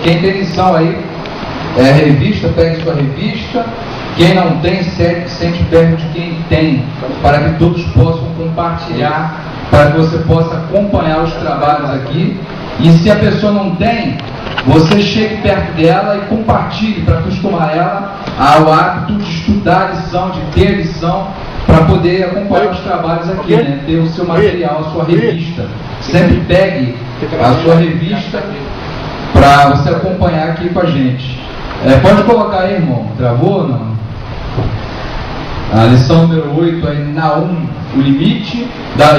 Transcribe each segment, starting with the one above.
Quem tem lição aí, a revista, pegue sua revista. Quem não tem, sente perto de quem tem, para que todos possam compartilhar, para que você possa acompanhar os trabalhos aqui. E se a pessoa não tem, você chegue perto dela e compartilhe, para acostumar ela ao hábito de estudar a lição, de ter a lição, para poder acompanhar os trabalhos aqui, né? Ter o seu material, a sua revista. Sempre pegue a sua revista para você acompanhar aqui com a gente. Pode colocar aí, irmão. Travou ou não? A lição número 8 aí, Naum, o limite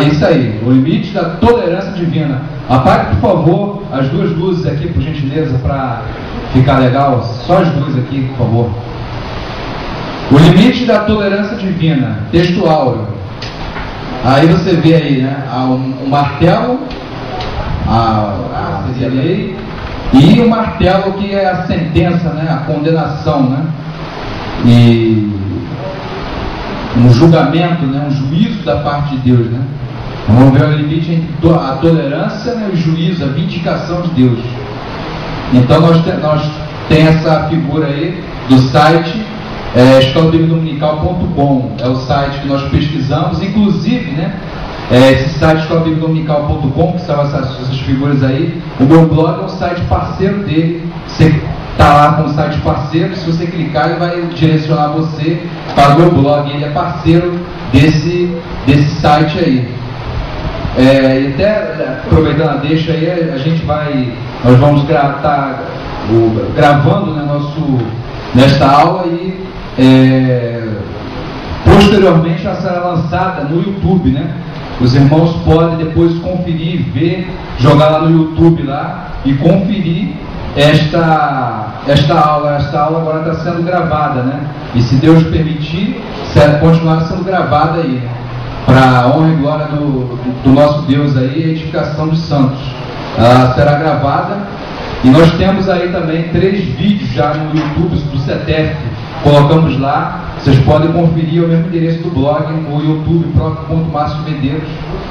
isso aí, o limite da tolerância divina. Apague, por favor, as duas luzes aqui, por gentileza, para ficar legal. Só as duas aqui, por favor. O limite da tolerância divina, texto áureo. Aí você vê aí, né, o martelo, a lei, e o martelo que é a sentença, né, a condenação, né, e um julgamento, né, um juízo da parte de Deus, né. Vamos ver o limite entre a tolerância, né, o juízo, a vindicação de Deus. Então nós tem essa figura aí do site escolabiblidominical.com, é o site que nós pesquisamos, inclusive, né, esse site escolabiblidominical.com, que são essas figuras aí, o meu blog é um site parceiro dele. Você está lá com o site parceiro, se você clicar ele vai direcionar você para o meu blog, ele é parceiro desse site aí. E até aproveitando a deixa aí, nós vamos estar gravando, né, nesta aula e posteriormente ela será lançada no YouTube, né? Os irmãos podem depois conferir, ver, jogar lá no YouTube lá e conferir esta aula. Esta aula agora está sendo gravada, né? E se Deus permitir, continuar sendo gravada aí, né? Para a honra e glória do nosso Deus aí, a edificação dos santos. Ela será gravada e nós temos aí também 3 vídeos já no YouTube do CETEF. Colocamos lá, vocês podem conferir o mesmo endereço do blog, o YouTube próprio Márcio Medeiros.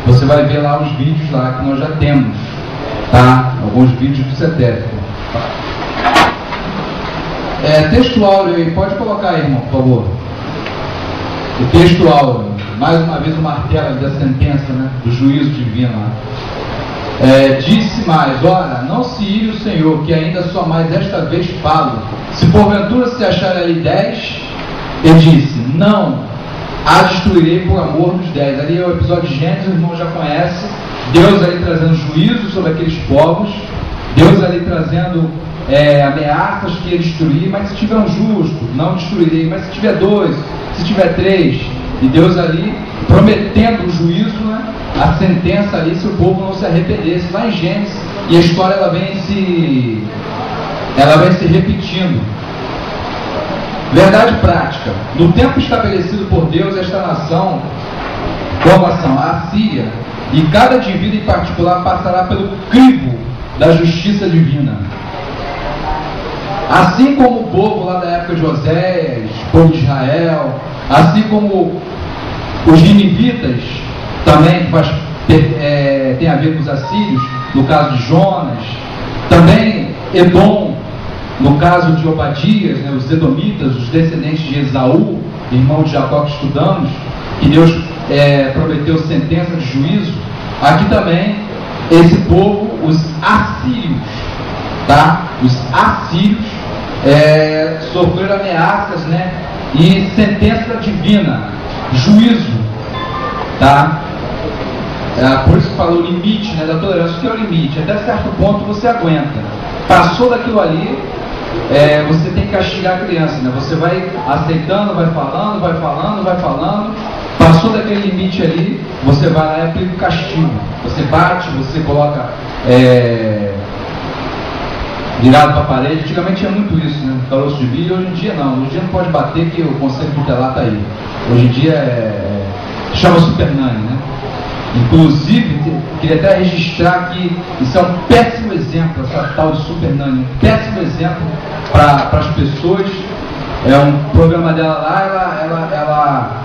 Você vai ver lá os vídeos lá que nós já temos, tá? Alguns vídeos do CETEF. Texto áureo aí, pode colocar aí, irmão, por favor. O texto áureo, mais uma vez o martelo da sentença, né, do juízo divino. Disse mais: ora, não se ire o Senhor, que ainda só mais esta vez falo. Se porventura se achar ali 10, ele disse: não a destruirei por amor dos 10. Ali é o episódio de Gênesis, o irmão já conhece. Deus ali trazendo juízo sobre aqueles povos, Deus ali trazendo ameaças que ia destruir, mas se tiver um justo, não destruirei. Mas se tiver 2, se tiver 3, e Deus ali prometendo o juízo, né, a sentença ali, se o povo não se arrependesse, lá em Gênesis, e a história ela vem se repetindo. Verdade prática: no tempo estabelecido por Deus, esta nação, como a Síria, e cada indivíduo em particular passará pelo crivo da justiça divina. Assim como o povo lá da época de Oséias, o povo de Israel, assim como os ninivitas, também tem a ver com os assírios, no caso de Jonas, também Edom, no caso de Obadias, né, os edomitas, os descendentes de Esaú, irmão de Jacó que estudamos, que Deus prometeu sentença de juízo. Aqui também, esse povo, os assírios, tá? Os assírios sofreram ameaças, né? E sentença divina, juízo, tá? Por isso que fala o limite, né, da tolerância. O que é o limite? Até certo ponto você aguenta. Passou daquilo ali, você tem que castigar a criança, né? Você vai aceitando, vai falando. Passou daquele limite ali, você vai lá e aplica o castigo. Você bate, você coloca virado para a parede. Antigamente tinha muito isso, né? Caroço de vidro. Hoje em dia não. Hoje em dia não pode bater, que o conselho tutelar está aí. Hoje em dia chama Super Nani, né? Inclusive, queria até registrar que isso é um péssimo exemplo, essa tal de Super Nani. Um péssimo exemplo para as pessoas. Um programa dela lá, ela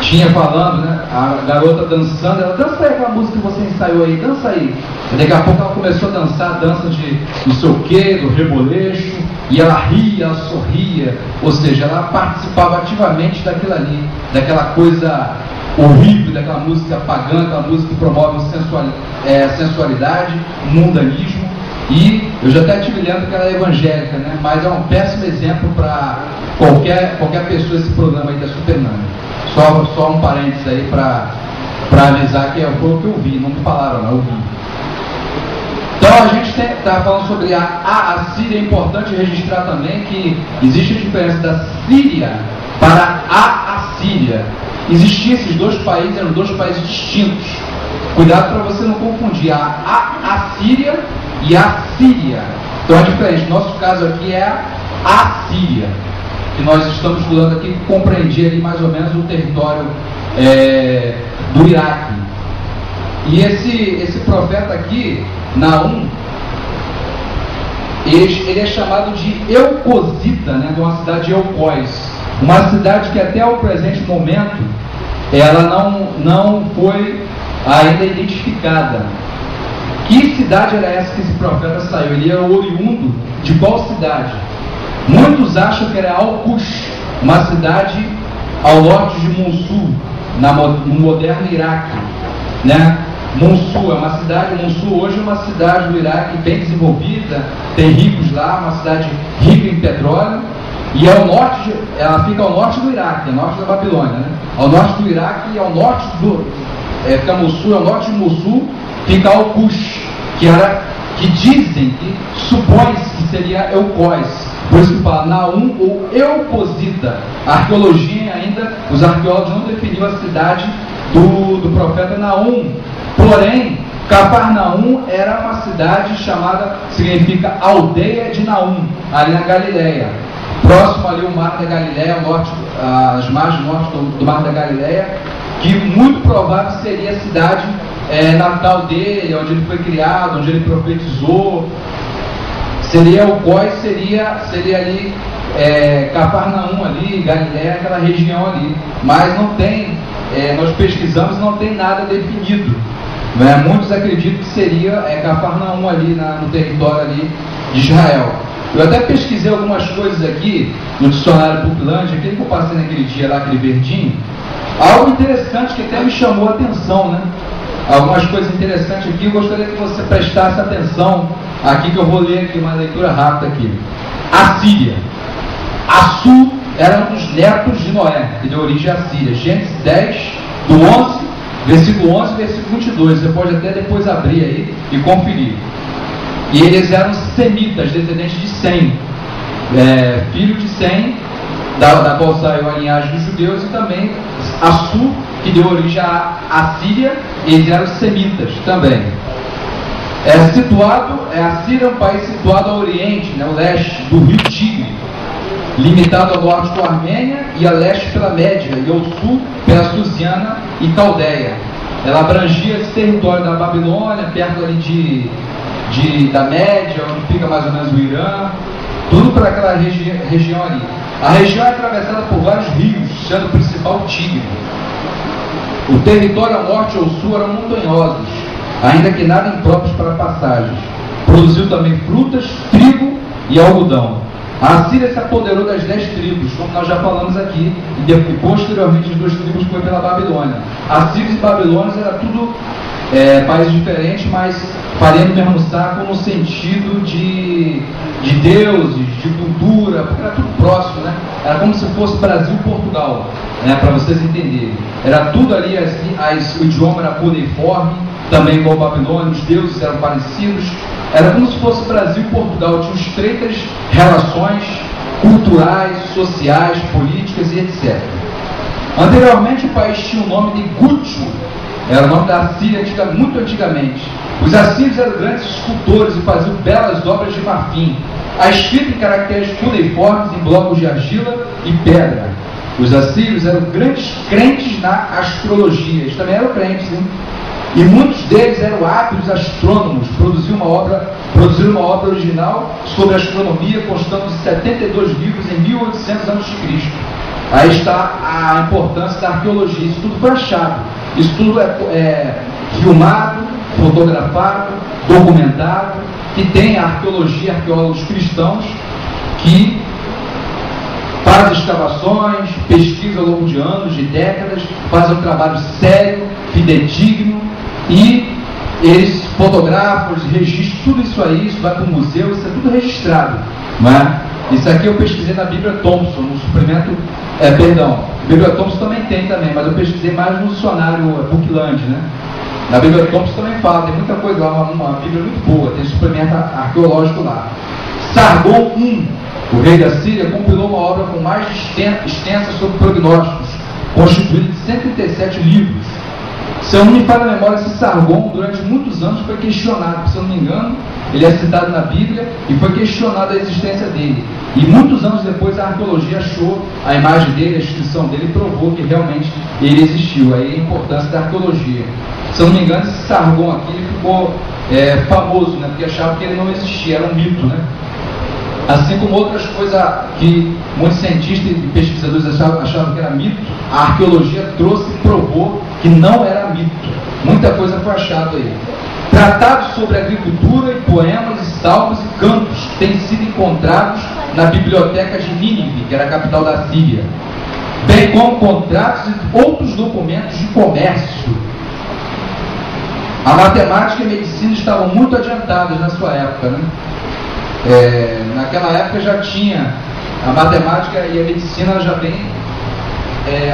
tinha falando, né? A garota dançando, ela dança aí aquela música que você ensaiou aí, dança aí. E daqui a pouco ela começou a dançar, dança de não sei o que, do reboleixo, e ela ria, ela sorria, ou seja, ela participava ativamente daquilo ali, daquela coisa horrível, daquela música pagã, aquela música que promove sensualidade, mundanismo. E eu já até estive lendo que ela é evangélica, né? Mas é um péssimo exemplo para qualquer pessoa esse programa aí da Super Nani. Só um parênteses aí para avisar que foi o que eu vi, não me falaram, não, eu vi. Então a gente está falando sobre a Síria. É importante registrar também que existe a diferença da Síria para a Assíria. Existiam esses dois países, eram dois países distintos. Cuidado para você não confundir a Assíria e a Síria. Então é diferente. Nosso caso aqui é a Síria, que nós estamos estudando aqui, que compreendia ali mais ou menos o território do Iraque. E esse profeta aqui, Naum, ele é chamado de Eucosita, né, de uma cidade de Eucós, uma cidade que até o presente momento ela não foi ainda identificada. Que cidade era essa que esse profeta saiu? Ele era oriundo de qual cidade? Muitos acham que era Al-Qush, uma cidade ao norte de Mosul, no moderno Iraque, né? Mosul é uma cidade, Mosul hoje é uma cidade do Iraque bem desenvolvida, tem ricos lá, uma cidade rica em petróleo, e ela fica ao norte do Iraque, ao norte da Babilônia, né? Ao norte do Iraque e ao norte fica Mosul, ao norte de Mosul fica Al-Qush, que dizem, que supõe-se que seria Eucós. Por isso que fala Naum ou Eucosita. A arqueologia ainda, os arqueólogos não definiram a cidade do profeta Naum. Porém, Cafarnaum era uma cidade chamada, significa aldeia de Naum, ali na Galileia. Próximo ali o Mar da Galileia, as margens norte do Mar da Galileia, que muito provável seria a cidade natal dele, onde ele foi criado, onde ele profetizou. Seria o Góis, seria ali Cafarnaum ali, Galileia, aquela região ali. Mas não tem, nós pesquisamos, não tem nada definido. Né? Muitos acreditam que seria Cafarnaum ali no território ali de Israel. Eu até pesquisei algumas coisas aqui no dicionário Bookland, aquele que eu passei naquele dia lá, aquele verdinho. Algo interessante que até me chamou a atenção, né? Algumas coisas interessantes aqui, eu gostaria que você prestasse atenção aqui, que eu vou ler aqui uma leitura rápida aqui. Assíria. Assu era um dos netos de Noé, que deu origem à Síria. Gênesis 10, do 11, versículo 11 e versículo 22. Você pode até depois abrir aí e conferir. E eles eram semitas, descendentes de Sem, filho de Sem, da qual saiu a linhagem dos judeus, e também Assu, que deu origem à Síria, eles eram semitas também. A Síria é um país situado ao oriente, né, ao leste do rio Tigre, limitado ao norte com a Armênia e a leste pela Média, e ao sul pela Susiana e Caldeia. Ela abrangia esse território da Babilônia, perto ali da Média, onde fica mais ou menos o Irã, tudo para aquela região ali. A região é atravessada por vários rios, sendo o principal o Tigre. O território ao norte e ao sul eram montanhosos, ainda que nada impróprios para passagens. Produziu também frutas, trigo e algodão. A Síria se apoderou das 10 tribos, como nós já falamos aqui, e posteriormente as 2 tribos foi pela Babilônia. Assírios e Babilônios era tudo países diferentes, mas fazendo o mesmo saco no sentido de deuses, de cultura, porque era tudo próximo, né? Era como se fosse Brasil e Portugal, né? Para vocês entenderem. Era tudo ali, o idioma era cuneiforme, também igual Babilônia, os deuses eram parecidos. Era como se fosse Brasil e Portugal, tinham estreitas relações culturais, sociais, políticas e etc. Anteriormente o país tinha o nome de Gútio, era o nome da Síria muito antigamente. Os assírios eram grandes escultores e faziam belas obras de marfim. A escrita em caracteres cuneiformes em blocos de argila e pedra. Os assírios eram grandes crentes na astrologia, eles também eram crentes, hein? E muitos deles eram hábeis astrônomos, produziram uma obra original sobre astronomia, constando de 72 livros em 1800 a.C. Aí está a importância da arqueologia. Isso tudo foi achado. Isso tudo é filmado, fotografado, documentado, que tem a arqueologia, arqueólogos cristãos que fazem escavações, pesquisam ao longo de anos, de décadas, fazem um trabalho sério, fidedigno, e eles fotografam, eles registram tudo isso aí, isso vai para o museu, isso é tudo registrado, não é? Isso aqui eu pesquisei na Bíblia Thompson, no suplemento, Bíblia Thompson também, mas eu pesquisei mais no dicionário Bookland, né? Na Bíblia Thompson também fala, tem muita coisa lá, uma Bíblia muito boa, tem suplemento arqueológico lá. Sargon I, o rei da Síria, compilou uma obra com mais extensa sobre prognósticos, constituída de 137 livros. Se eu não me falha a memória, esse Sargon, durante muitos anos, foi questionado. Se eu não me engano, ele é citado na Bíblia e foi questionado a existência dele. E muitos anos depois, a arqueologia achou a imagem dele, a inscrição dele, e provou que realmente ele existiu. Aí a importância da arqueologia. Se eu não me engano, esse Sargon aqui ficou famoso, né? Porque achavam que ele não existia, era um mito, né? Assim como outras coisas que muitos cientistas e pesquisadores achavam que era mito, a arqueologia trouxe e provou que não era mito. Muita coisa foi achada aí. Tratados sobre agricultura e poemas e salmos e cantos têm sido encontrados na biblioteca de Nínive, que era a capital da Síria, bem como contratos e outros documentos de comércio. A matemática e a medicina estavam muito adiantadas na sua época, né? Naquela época já tinha a matemática e a medicina já bem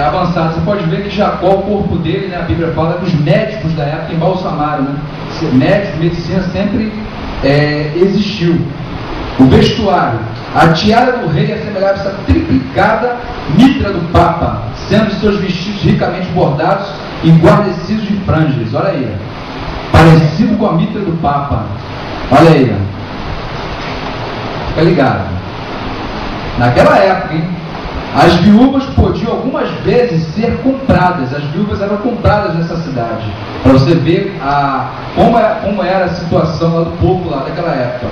avançada. Você pode ver que Jacó, o corpo dele, né, a Bíblia fala que os médicos da época embalsamaram, né? Médicos, medicina sempre existiu. O vestuário, a tiara do rei assemelhava-se à triplicada mitra do Papa, sendo seus vestidos ricamente bordados e guarnecidos de franjas. Olha aí, parecido com a mitra do Papa. Olha aí, fica ligado. Naquela época, hein, as viúvas podiam algumas vezes ser compradas. As viúvas eram compradas nessa cidade, para você ver como era a situação lá do povo lá daquela época.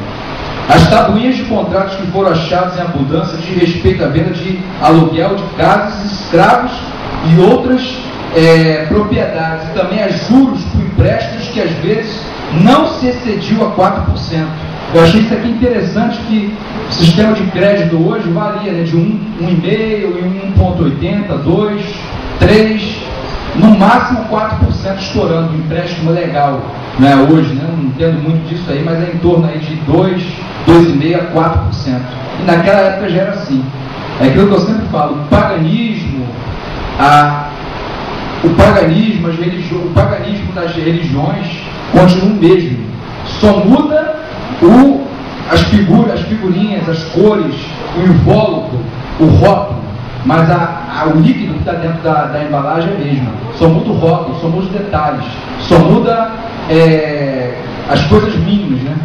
As tabuinhas de contratos que foram achadas em abundância de respeito à venda de aluguel de casas, escravos e outras propriedades, e também a juros por empréstimos que às vezes não se excediam a 4%. Eu achei isso aqui interessante, que o sistema de crédito hoje varia, né, de 1,5 e 1,80, 2, 3, no máximo 4% estourando, um empréstimo legal, né, hoje, né, não entendo muito disso aí, mas é em torno aí de 2, 2,5% a 4%. E naquela época já era assim. É aquilo que eu sempre falo, o paganismo das religiões continua o mesmo. Só muda as figurinhas, as cores, o invólucro, o rótulo, mas o líquido que está dentro da embalagem é mesmo. Só muda o rótulo, só muda os detalhes, só muda as coisas mínimas, né?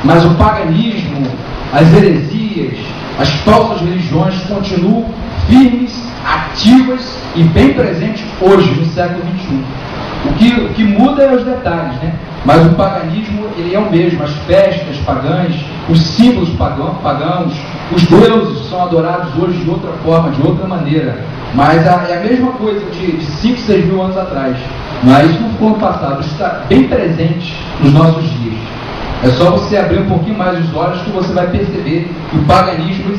Mas o paganismo, as heresias, as falsas religiões continuam firmes, ativas e bem presentes hoje, no século XXI. O que muda é os detalhes, né? Mas o paganismo, ele é o mesmo. As festas pagãs, os símbolos pagãos, os deuses são adorados hoje de outra forma, de outra maneira. Mas é a mesma coisa de 5, 6 mil anos atrás. Mas isso não ficou no passado, isso está bem presente nos nossos dias. É só você abrir um pouquinho mais os olhos que você vai perceber que o paganismo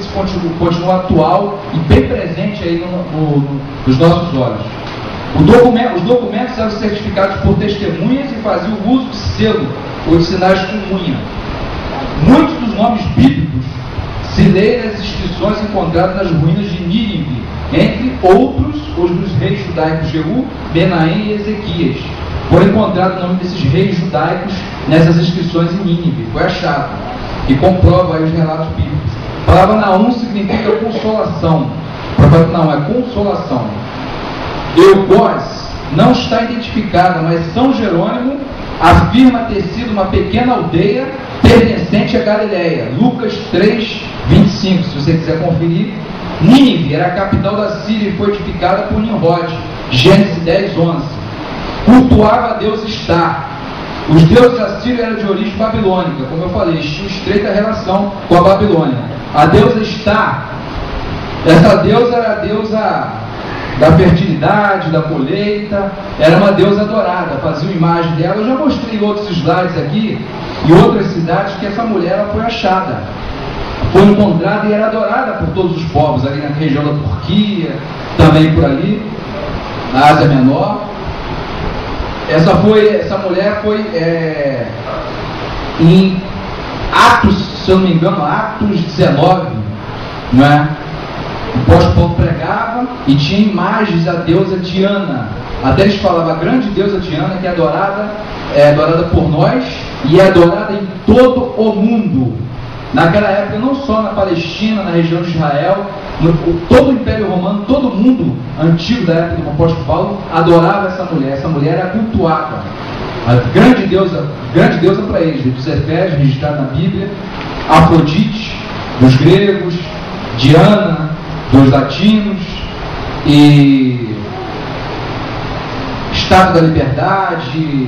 continua atual e bem presente aí nos nossos olhos. Os documentos eram certificados por testemunhas e faziam uso de selo ou de sinais com unha. Muitos dos nomes bíblicos se leem nas inscrições encontradas nas ruínas de Nínive, entre outros os dos reis judaicos Jeú, Benaém e Ezequias. Foi encontrado o nome desses reis judaicos nessas inscrições em Nínive, foi achado, e comprova aí os relatos bíblicos. A palavra Naum significa consolação. O profeta Naum é consolação. Eugós não está identificada, mas São Jerônimo afirma ter sido uma pequena aldeia pertencente a Galileia. Lucas 3, 25, se você quiser conferir. Nínive era a capital da Síria e foi edificada por Nimrod. Gênesis 10, 11. Cultuava a Deus Estar. Os deuses da Síria eram de origem babilônica, como eu falei, tinham estreita relação com a Babilônia. A deusa Estar Essa deusa era a deusa da fertilidade, da colheita, era uma deusa adorada, faziam imagem dela. Eu já mostrei outros slides aqui, em outras cidades, que essa mulher ela foi achada, foi encontrada e era adorada por todos os povos, ali na região da Turquia, também por ali, na Ásia Menor. Essa mulher foi em Atos, se eu não me engano, Atos 19, não é? O apóstolo Paulo pregava e tinha imagens da deusa Diana. Até eles falavam, a grande deusa Diana, que é adorada por nós e é adorada em todo o mundo. Naquela época, não só na Palestina, na região de Israel, todo o Império Romano, todo mundo antigo da época do apóstolo Paulo adorava essa mulher. Essa mulher era cultuada, a grande deusa para eles, dos Efésios, registrado na Bíblia, Afrodite, dos gregos, Diana, dos latinos, e Estátua da Liberdade,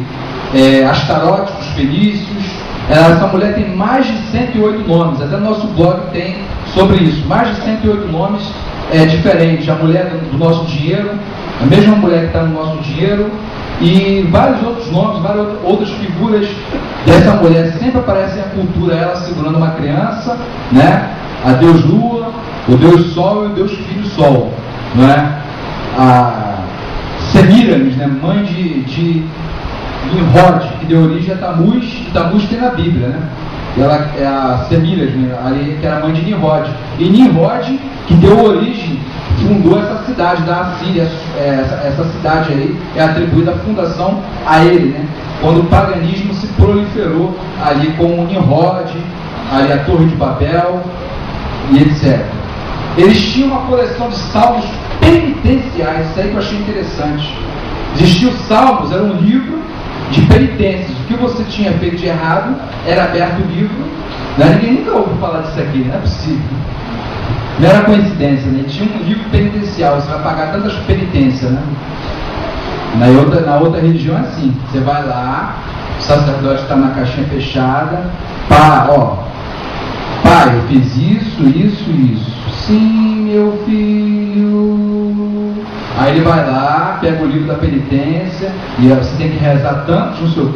Astarote, os fenícios. Essa mulher tem mais de 108 nomes, até no nosso blog tem sobre isso, mais de 108 nomes diferentes. A mulher do nosso dinheiro, a mesma mulher que está no nosso dinheiro, e vários outros nomes, várias outras figuras dessa mulher. Sempre aparece em a cultura ela segurando uma criança, né? A Deus Lua, o Deus Sol e o Deus Filho Sol, não é? A Semíramis, né? Mãe de Nimrod, que deu origem a Tamuz, e Tamuz tem na Bíblia, né? Ela é a Semíramis, né? Ali, que era mãe de Nimrod. E Nimrod, que deu origem, fundou essa cidade da Assíria. Essa cidade aí é atribuída a fundação a ele, né? Quando o paganismo se proliferou ali com o Nimrod, ali a Torre de Babel e etc. Eles tinham uma coleção de salmos penitenciais, isso aí que eu achei interessante. Existiam salmos, era um livro de penitências. O que você tinha feito de errado, era aberto o livro, né? Ninguém nunca ouviu falar disso aqui, não é possível. Não era coincidência, né? Tinha um livro penitencial, você vai pagar tantas penitências, né? Na outra religião é assim, você vai lá, o sacerdote está na caixinha fechada, pai, eu fiz isso. Sim, meu filho. Aí ele vai lá, pega o livro da penitência, e você tem que rezar tantos não sei o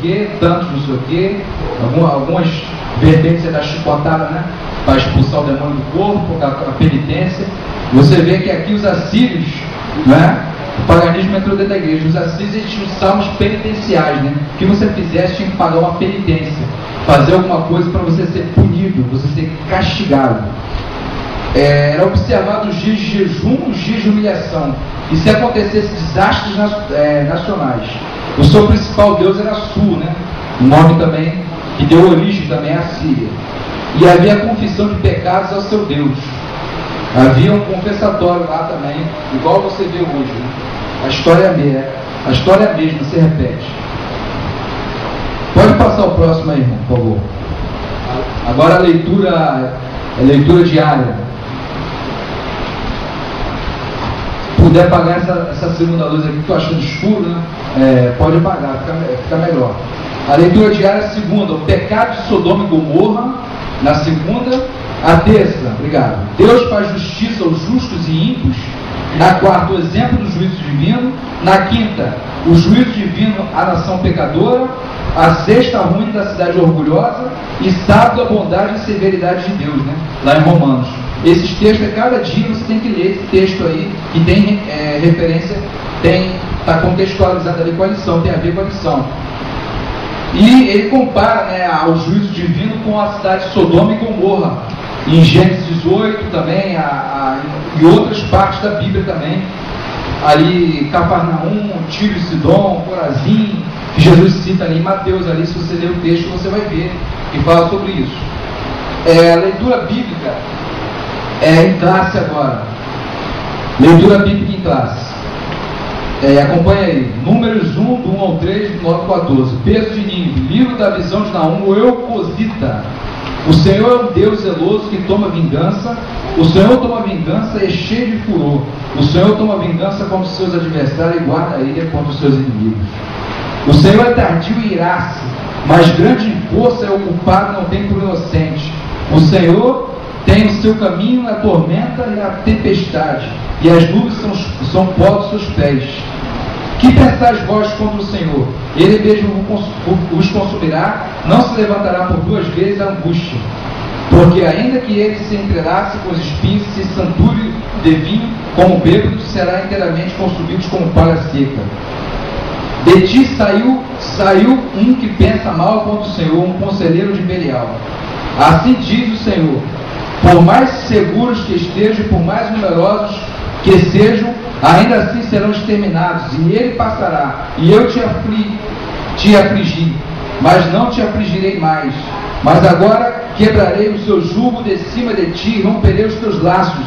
que, algumas vertentes da chicotada, né? Para expulsar o demônio do corpo, a penitência. Você vê que aqui os assírios, né? O paganismo entrou dentro da igreja. Os assírios tinham salmos penitenciais, né? O que você fizesse tinha que pagar uma penitência, fazer alguma coisa para você ser punido, você ser castigado. Era observado os dias de jejum, os dias de humilhação. E se acontecesse desastres nacionais, o seu principal deus era Su, né? O nome também que deu origem também à Síria. E havia confissão de pecados ao seu Deus. Havia um confessatório lá também, igual você vê hoje, né? A história mesma se repete. Pode passar o próximo aí, irmão, por favor. Agora a leitura diária. Puder apagar essa segunda luz aqui, que estou achando escuro, né? Pode apagar, fica melhor. A leitura diária, segunda, o pecado de Sodoma e Gomorra. Na segunda, a terça, obrigado, Deus faz justiça aos justos e ímpios. Na quarta, o exemplo do juízo divino. Na quinta, o juízo divino à nação pecadora. A sexta, a ruína da cidade orgulhosa. E sábado, a bondade e severidade de Deus, né? Lá em Romanos. Esses textos, cada dia você tem que ler esse texto aí, que tem referência, está contextualizado ali com a lição, tem a ver com a lição. E ele compara, né, o juízo divino com a cidade de Sodoma e Gomorra, em Gênesis 18 também, e outras partes da Bíblia também, ali Cafarnaum, Tiro e Sidom, Corazim, que Jesus cita ali em Mateus, ali, se você ler o texto você vai ver, que fala sobre isso. A leitura bíblica em classe agora, leitura bíblica em classe. Acompanha aí, Números 1, do 1 ao 3, do 9 ao 14. Peso de Nínive, livro da visão de Naum, o Eucosita. O Senhor é um Deus zeloso que toma vingança. O Senhor toma vingança e é cheio de furor. O Senhor toma vingança contra os seus adversários e guarda a ira contra os seus inimigos. O Senhor é tardio e irá-se, mas grande em força é o culpado, não tem por inocente. O Senhor tem o seu caminho a tormenta e a tempestade, e as nuvens são pó dos seus pés. Que pensais vós contra o Senhor? Ele mesmo os consumirá, não se levantará por duas vezes a angústia. Porque ainda que ele se entrelace com os espinhos, se santure de vinho como bêbado, será inteiramente consumido como palha seca. De ti saiu um que pensa mal contra o Senhor, um conselheiro de Belial. Assim diz o Senhor: por mais seguros que estejam, por mais numerosos que sejam, ainda assim serão exterminados, e ele passará, e eu te afligi, mas não te afligirei mais. Mas agora quebrarei o seu jugo de cima de ti, e romperei os teus laços.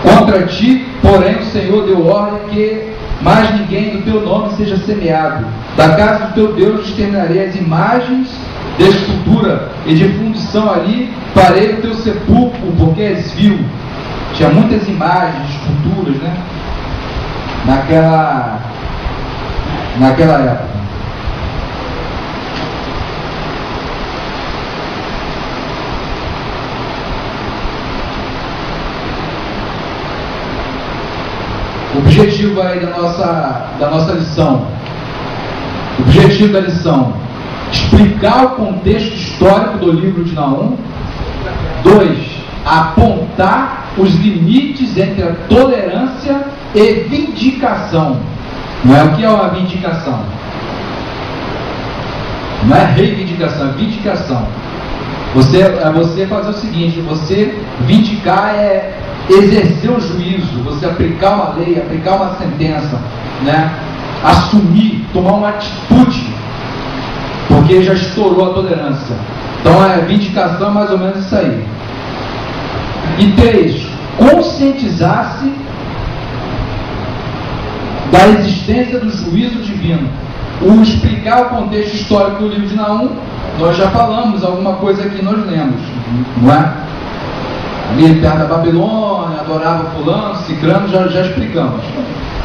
Contra ti, porém, o Senhor deu ordem que mais ninguém do teu nome seja semeado. Da casa do teu Deus exterminarei as imagens de escultura, e de fundição ali farei o teu sepulcro, porque és vil. Tinha muitas imagens, esculturas, né? Naquela época. O objetivo aí da nossa lição. O objetivo da lição: explicar o contexto histórico do livro de Naum. 2. Apontar os limites entre a tolerância e vindicação. Não é o que é uma vindicação? Não é reivindicação, é vindicação. Você fazer o seguinte: você vindicar é exercer o juízo, você aplicar uma lei, aplicar uma sentença, né? Assumir, tomar uma atitude, porque já estourou a tolerância. Então a vindicação é mais ou menos isso aí. E 3, conscientizar-se da existência do juízo divino. O explicar o contexto histórico do livro de Naum, nós já falamos alguma coisa aqui, nós lemos, não é? Ali perto da Babilônia, adorava fulano, ciclano, já explicamos.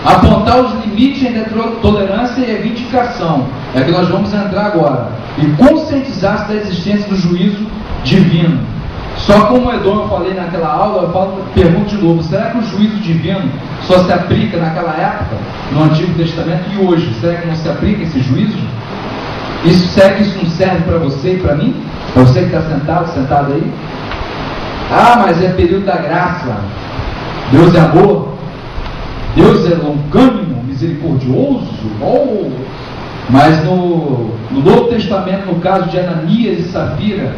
Apontar os limites entre a tolerância e a vindicação, é que nós vamos entrar agora. E conscientizar-se da existência do juízo divino. Só como Edom eu falei naquela aula, eu pergunto de novo: será que o juízo divino só se aplica naquela época, no Antigo Testamento, e hoje? Será que não se aplica esse juízo? Será que isso não serve para você e para mim? Para você que está sentado aí? Ah, mas é período da graça. Deus é amor. Deus é longânimo, misericordioso. Oh! Mas no Novo Testamento, no caso de Ananias e Safira,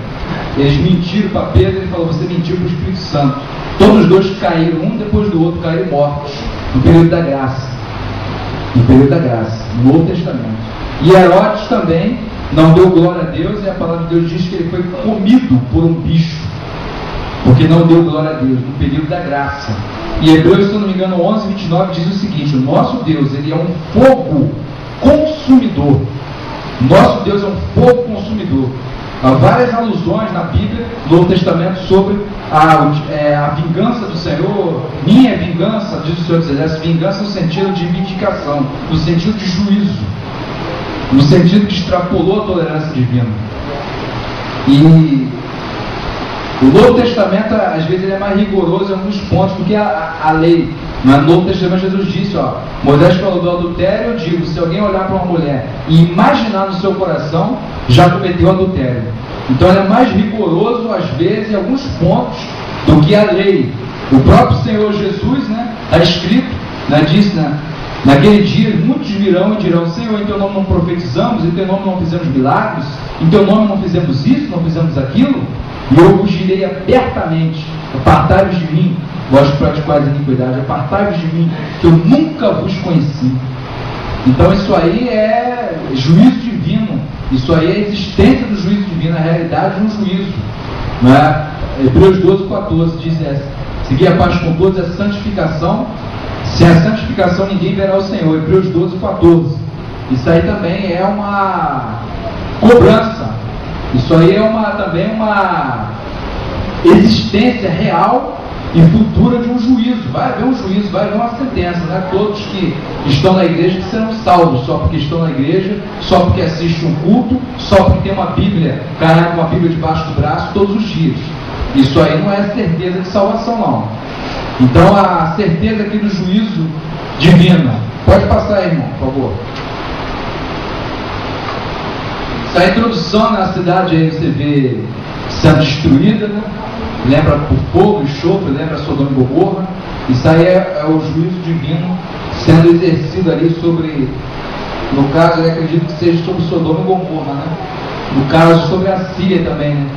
eles mentiram para Pedro. Ele falou: você mentiu para o Espírito Santo. Todos os dois caíram, um depois do outro, caíram mortos no período da graça. No período da graça, no Novo Testamento. E Herodes também não deu glória a Deus, e a palavra de Deus diz que ele foi comido por um bicho, porque não deu glória a Deus no período da graça. E Hebreus, se eu não me engano, 11:29 diz o seguinte: o nosso Deus, ele é um fogo consumidor. Nosso Deus é um fogo consumidor. Há várias alusões na Bíblia, no Novo Testamento, sobre a vingança do Senhor. Minha vingança, diz o Senhor dos Exércitos. Vingança no sentido de vindicação, no sentido de juízo, no sentido que extrapolou a tolerância divina. E o Novo Testamento, às vezes, ele é mais rigoroso em alguns pontos do que a lei. No Novo Testamento, Jesus disse: Moisés falou do adultério. Eu digo: se alguém olhar para uma mulher e imaginar no seu coração, já cometeu adultério. Então ele é mais rigoroso, às vezes, em alguns pontos, do que a lei. O próprio Senhor Jesus, né, está escrito, né, disse, né, naquele dia muitos virão e dirão: Senhor, em teu nome não profetizamos, em teu nome não fizemos milagres, em teu nome não fizemos isso, não fizemos aquilo. E eu vos direi abertamente: apartai-vos de mim, vós que praticais a iniquidade, apartai-vos de mim, que eu nunca vos conheci. Então isso aí é juízo divino, isso aí é a existência do juízo divino, a realidade de um juízo, não é? Hebreus 12:14 diz: seguir a paz com todos é santificação, sem a santificação ninguém verá o Senhor. Hebreus 12:14. Isso aí também é uma cobrança, isso aí é também uma existência real e futura de um juízo. Vai haver um juízo, vai haver uma sentença. Não é todos que estão na igreja que serão salvos só porque estão na igreja, só porque assistem um culto, só porque tem uma Bíblia, carrega uma Bíblia debaixo do braço todos os dias. Isso aí não é certeza de salvação, não. Então, a certeza aqui do juízo divino. Pode passar aí, irmão, por favor. Essa introdução na cidade aí você vê sendo destruída, né? Lembra por fogo, enxofre, lembra Sodoma e Gomorra. Isso aí é o juízo divino sendo exercido ali sobre, no caso, eu acredito que seja sobre Sodoma e Gomorra, né? No caso, sobre a Síria também, né?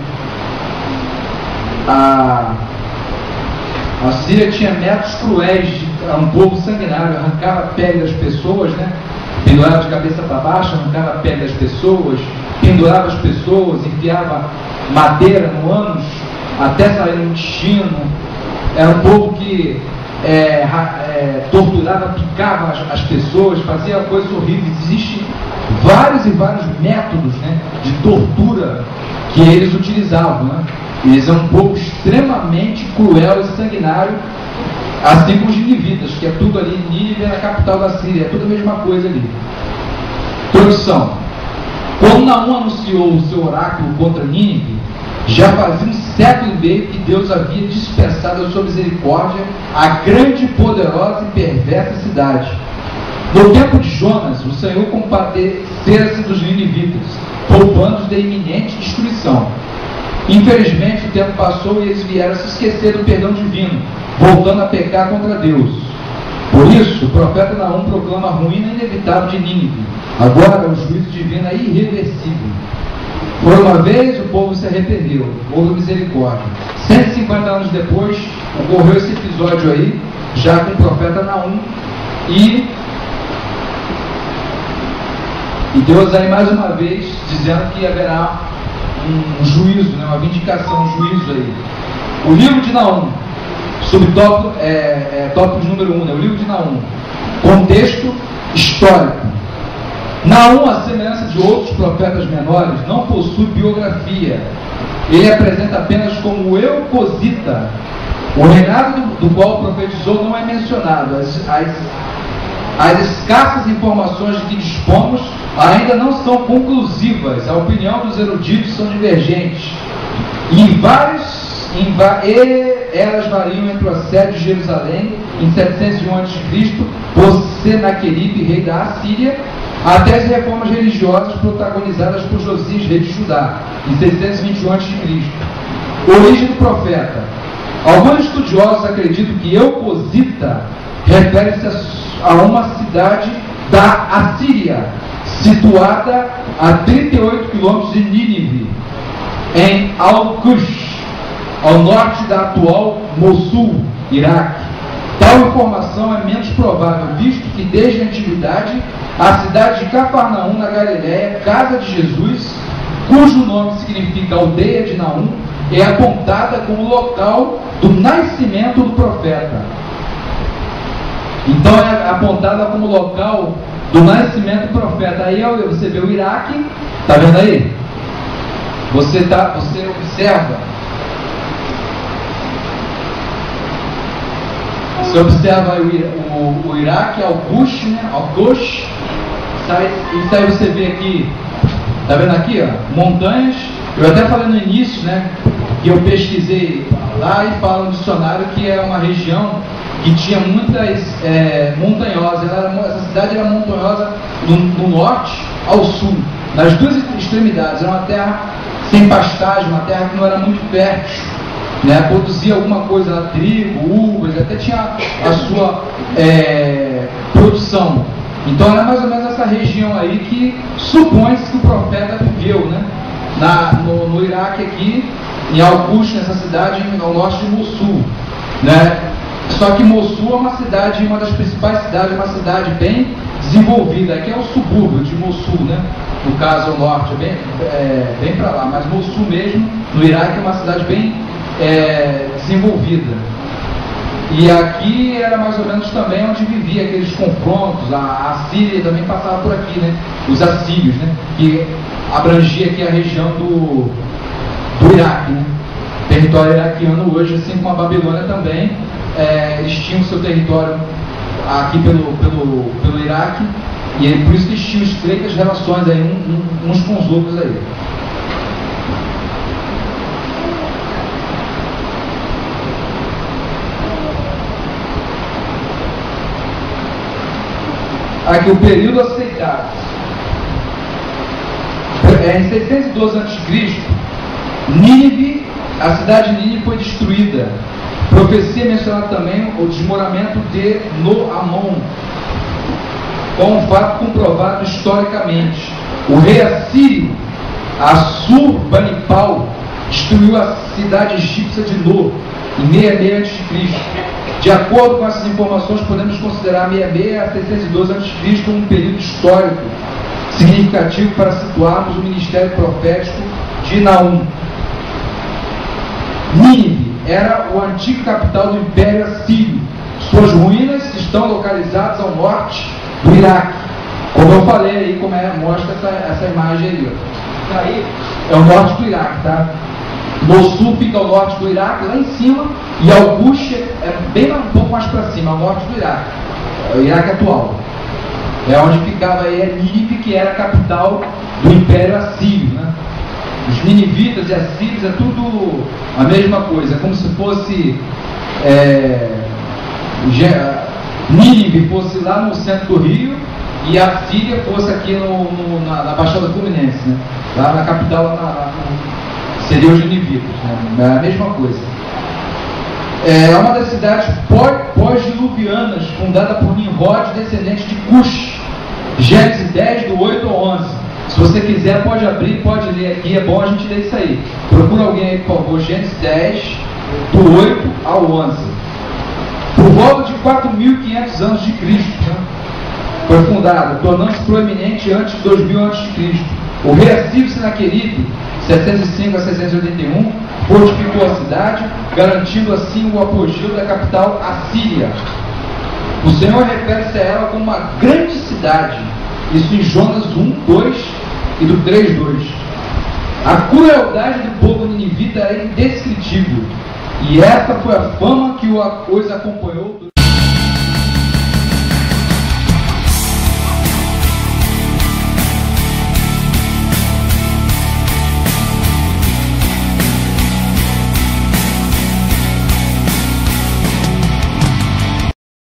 A Síria tinha métodos cruéis, um povo sanguinário, arrancava a pele das pessoas, né? Pendurava de cabeça para baixo, arrancava a pele das pessoas, pendurava as pessoas, enfiava madeira no ânus, até sair no intestino. Era um povo que torturava, picava as pessoas, fazia coisas horríveis. Existem vários e vários métodos, né, de tortura que eles utilizavam, né? Eles são um povo extremamente cruel e sanguinário, assim como os ninivitas, que é tudo ali. Nínive é a capital da Síria, é tudo a mesma coisa ali. Introdução. Quando Naum anunciou o seu oráculo contra Nínive, já fazia um século e meio que Deus havia dispensado a sua misericórdia a grande, poderosa e perversa cidade. No tempo de Jonas, o Senhor compadecera-se dos ninivitas, poupando-os da iminente destruição. Infelizmente, o tempo passou e eles vieram a se esquecer do perdão divino, voltando a pecar contra Deus. Por isso, o profeta Naum proclama a ruína inevitável de Nínive. Agora, o juízo divino é irreversível. Por uma vez, o povo se arrependeu, houve misericórdia. 150 anos depois, ocorreu esse episódio aí, já com o profeta Naum, e Deus aí mais uma vez dizendo que haverá um juízo, né, uma vindicação, um juízo aí. O livro de Naum, subtópico, tópico de número 1, né, o livro de Naum, contexto histórico. Naum, à semelhança de outros profetas menores, não possui biografia. Ele apresenta apenas como Eucosita. O reinado do qual profetizou não é mencionado. As escassas informações de que dispomos ainda não são conclusivas. A opinião dos eruditos são divergentes. Elas variam entre o assédio de Jerusalém em 701 a.C. por Senaqueribe, rei da Assíria, até as reformas religiosas protagonizadas por Josias, rei de Judá, em 621 a.C. Origem do profeta. Alguns estudiosos acreditam que Eucosita refere-se a uma cidade da Assíria, situada a 38 quilômetros de Nínive, em Al-Qush, ao norte da atual Mossul, Iraque. Tal informação é menos provável, visto que desde a antiguidade a cidade de Cafarnaum, na Galiléia, casa de Jesus, cujo nome significa aldeia de Naum, é apontada como local do nascimento do profeta. Então é apontada como local do nascimento do profeta. Aí você vê o Iraque, está vendo aí? Você observa. Você observa o Iraque, Al-Qush, né? Al-Qush. Isso aí você vê aqui, tá vendo aqui, ó, montanhas. Eu até falei no início, né, que eu pesquisei lá e fala no dicionário que é uma região que tinha muitas montanhosas. Essa cidade era montanhosa no norte ao sul, nas duas extremidades. Era uma terra sem pastagem, uma terra que não era muito fértil, né? Produzia alguma coisa lá, trigo, uvas, até tinha a sua produção. Então era mais ou menos essa região aí que supõe-se que o profeta viveu, né? No Iraque aqui, em Al-Qush, nessa cidade ao norte de Mossul, né? Só que Mossul é uma cidade, uma das principais cidades, uma cidade bem desenvolvida. Aqui é o subúrbio de Mossul, né? No caso ao norte, bem para lá. Mas Mossul mesmo, no Iraque, é uma cidade bem desenvolvida. E aqui era mais ou menos também onde vivia aqueles confrontos. A Síria também passava por aqui, né? Os assírios, né? Que abrangia aqui a região do Iraque, né? Território iraquiano hoje, assim como a Babilônia também, eles tinham seu território aqui pelo Iraque, e por isso que eles tinham estreitas relações aí, uns com os outros aí. Aqui o período aceitável. Em 612 a.C., Nínive, a cidade de Nínive foi destruída. Profecia menciona também o desmoronamento de Noamon, com um fato comprovado historicamente. O rei assírio Assurbanipal destruiu a cidade egípcia de No em 66 a.C. De acordo com essas informações, podemos considerar 66 a 612 a.C. como um período histórico significativo para situarmos o ministério profético de Naum. Nínive era o antigo capital do Império Assírio. Suas ruínas estão localizadas ao norte do Iraque. Como eu falei aí, como mostra essa imagem aí. Daí é o norte do Iraque, tá? No sul fica o norte do Iraque, lá em cima, e Al-Qush é bem um pouco mais para cima, ao norte do Iraque. É o Iraque atual. É onde ficava aí a Nínive, que era a capital do Império Assírio, né? Os ninivitas e assírios é tudo a mesma coisa, é como se fosse Nínive fosse lá no centro do Rio e a Síria fosse aqui na Baixada Fluminense, né? Lá na capital, seriam os ninivitas, né? É a mesma coisa. É uma das cidades pós-diluvianas, fundada por Nimrod, descendente de Cush. Gênesis 10, do 8 ao 11. Se você quiser, pode abrir, pode ler aqui, é bom a gente ler isso aí. Procura alguém aí, por favor, Gênesis 10, do 8 ao 11. Por volta de 4.500 anos de Cristo, né? Foi fundada, tornando-se proeminente antes de 2000 a.C. O rei assírio Senaqueribe, 705 a 681, fortificou a cidade, garantindo assim o apogeu da capital assíria. O Senhor refere-se a ela como uma grande cidade. Isso em Jonas 1, 2 e do 3, 2. A crueldade do povo ninivita era indescritível. E essa foi a fama que os acompanhou durante